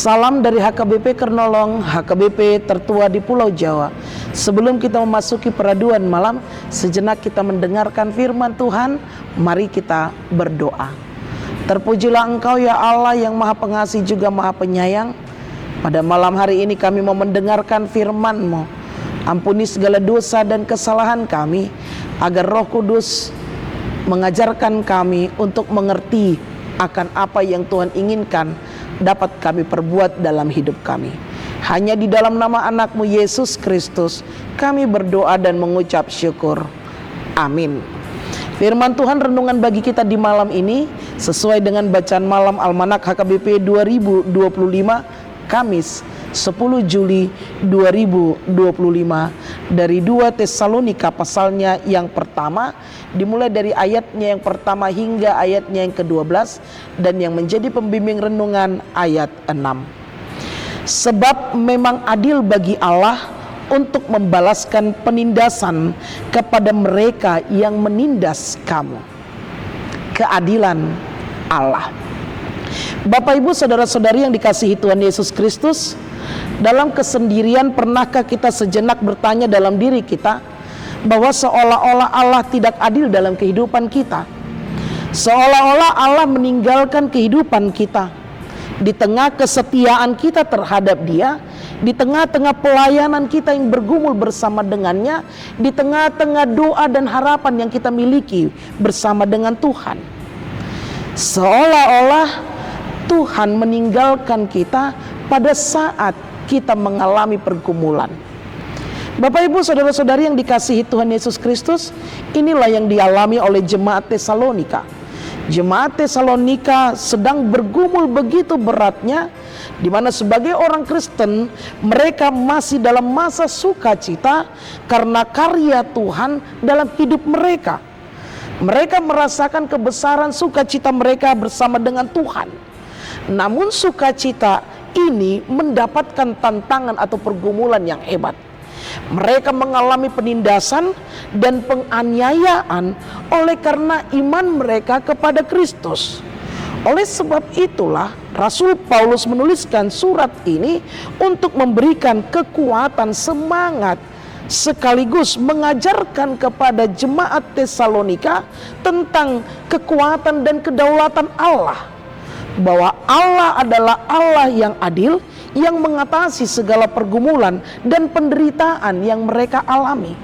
Salam dari HKBP Kernolong, HKBP tertua di Pulau Jawa. Sebelum kita memasuki peraduan malam, sejenak kita mendengarkan firman Tuhan. Mari kita berdoa. Terpujilah Engkau ya Allah yang Maha Pengasih juga Maha Penyayang. Pada malam hari ini kami mau mendengarkan firman-Mu. Ampuni segala dosa dan kesalahan kami, agar Roh Kudus mengajarkan kami untuk mengerti akan apa yang Tuhan inginkan dapat kami perbuat dalam hidup kami. Hanya di dalam nama anak-Mu Yesus Kristus kami berdoa dan mengucap syukur. Amin. Firman Tuhan renungan bagi kita di malam ini sesuai dengan bacaan malam Almanak HKBP 2025 Kamis 10 Juli 2025 dari 2 Tesalonika pasalnya yang pertama, dimulai dari ayatnya yang pertama hingga ayatnya yang ke-12, dan yang menjadi pembimbing renungan ayat 6. Sebab memang adil bagi Allah untuk membalaskan penindasan kepada mereka yang menindas kamu. Keadilan Allah. Bapak Ibu saudara-saudari yang dikasihi Tuhan Yesus Kristus, dalam kesendirian pernahkah kita sejenak bertanya dalam diri kita bahwa seolah-olah Allah tidak adil dalam kehidupan kita? Seolah-olah Allah meninggalkan kehidupan kita. Di tengah kesetiaan kita terhadap Dia, di tengah-tengah pelayanan kita yang bergumul bersama dengannya, di tengah-tengah doa dan harapan yang kita miliki bersama dengan Tuhan, seolah-olah Tuhan meninggalkan kita pada saat kita mengalami pergumulan. Bapak Ibu saudara-saudari yang dikasihi Tuhan Yesus Kristus, inilah yang dialami oleh jemaat Tesalonika. Jemaat Tesalonika sedang bergumul begitu beratnya, di mana sebagai orang Kristen mereka masih dalam masa sukacita karena karya Tuhan dalam hidup mereka. Mereka merasakan kebesaran sukacita mereka bersama dengan Tuhan. Namun sukacita ini mendapatkan tantangan atau pergumulan yang hebat. Mereka mengalami penindasan dan penganiayaan oleh karena iman mereka kepada Kristus. Oleh sebab itulah Rasul Paulus menuliskan surat ini untuk memberikan kekuatan, semangat, sekaligus mengajarkan kepada jemaat Tesalonika tentang kekuatan dan kedaulatan Allah. Bahwa Allah adalah Allah yang adil, yang mengatasi segala pergumulan dan penderitaan yang mereka alami.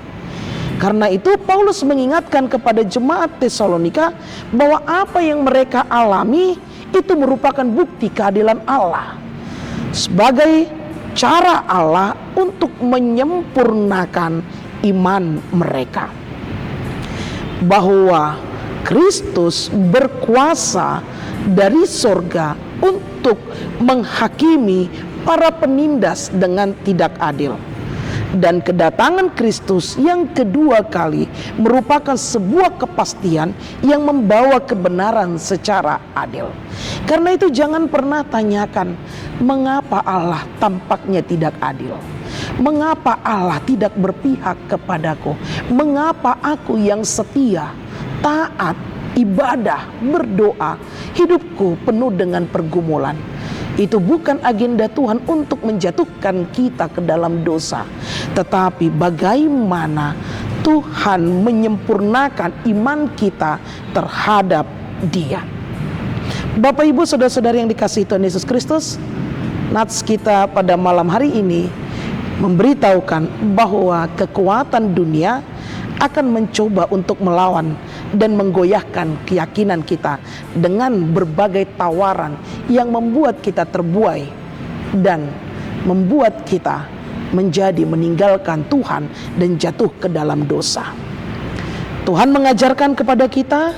Karena itu Paulus mengingatkan kepada jemaat Tesalonika bahwa apa yang mereka alami itu merupakan bukti keadilan Allah, sebagai cara Allah untuk menyempurnakan iman mereka. Bahwa Kristus berkuasa dari sorga untuk menghakimi para penindas dengan tidak adil. Dan kedatangan Kristus yang kedua kali merupakan sebuah kepastian yang membawa kebenaran secara adil. Karena itu jangan pernah tanyakan mengapa Allah tampaknya tidak adil. Mengapa Allah tidak berpihak kepadaku? Mengapa aku yang setia, taat, ibadah, berdoa, hidupku penuh dengan pergumulan? Itu bukan agenda Tuhan untuk menjatuhkan kita ke dalam dosa, tetapi bagaimana Tuhan menyempurnakan iman kita terhadap Dia. Bapak Ibu saudara-saudari yang dikasihi Tuhan Yesus Kristus, nats kita pada malam hari ini memberitahukan bahwa kekuatan dunia akan mencoba untuk melawan dan menggoyahkan keyakinan kita dengan berbagai tawaran yang membuat kita terbuai dan membuat kita menjadi meninggalkan Tuhan dan jatuh ke dalam dosa. Tuhan mengajarkan kepada kita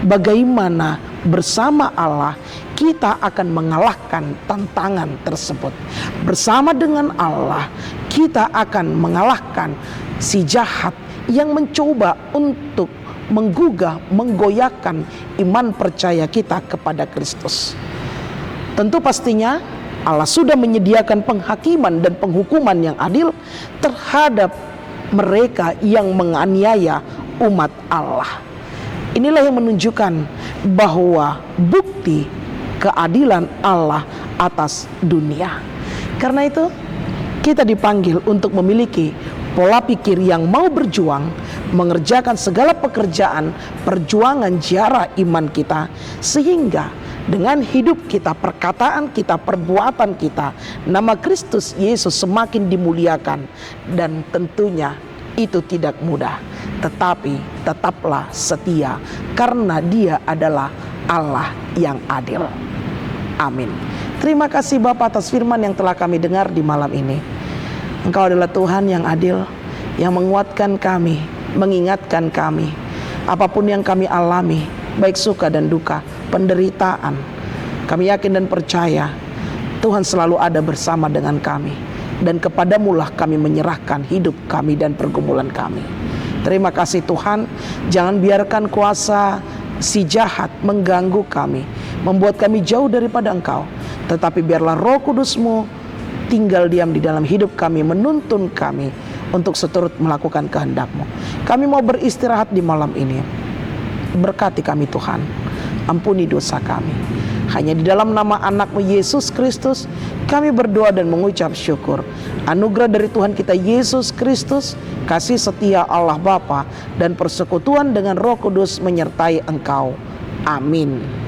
bagaimana bersama Allah kita akan mengalahkan tantangan tersebut. Bersama dengan Allah kita akan mengalahkan si jahat yang mencoba untuk menggugah, menggoyahkan iman percaya kita kepada Kristus. Tentu pastinya Allah sudah menyediakan penghakiman dan penghukuman yang adil terhadap mereka yang menganiaya umat Allah. Inilah yang menunjukkan bahwa bukti keadilan Allah atas dunia. Karena itu kita dipanggil untuk memiliki pola pikir yang mau berjuang, mengerjakan segala pekerjaan perjuangan ziarah iman kita, sehingga dengan hidup kita, perkataan kita, perbuatan kita, nama Kristus Yesus semakin dimuliakan. Dan tentunya itu tidak mudah, tetapi tetaplah setia, karena Dia adalah Allah yang adil. Amin. Terima kasih Bapa atas firman yang telah kami dengar di malam ini. Engkau adalah Tuhan yang adil, yang menguatkan kami, mengingatkan kami. Apapun yang kami alami, baik suka dan duka, penderitaan, kami yakin dan percaya Tuhan selalu ada bersama dengan kami. Dan kepadamulah kami menyerahkan hidup kami dan pergumulan kami. Terima kasih Tuhan. Jangan biarkan kuasa si jahat mengganggu kami, membuat kami jauh daripada Engkau. Tetapi biarlah Roh Kudus-Mu tinggal diam di dalam hidup kami, menuntun kami untuk seturut melakukan kehendak-Mu. Kami mau beristirahat di malam ini. Berkati kami Tuhan, ampuni dosa kami. Hanya di dalam nama anak-Mu Yesus Kristus kami berdoa dan mengucap syukur. Anugerah dari Tuhan kita Yesus Kristus, kasih setia Allah Bapa, dan persekutuan dengan Roh Kudus menyertai engkau. Amin.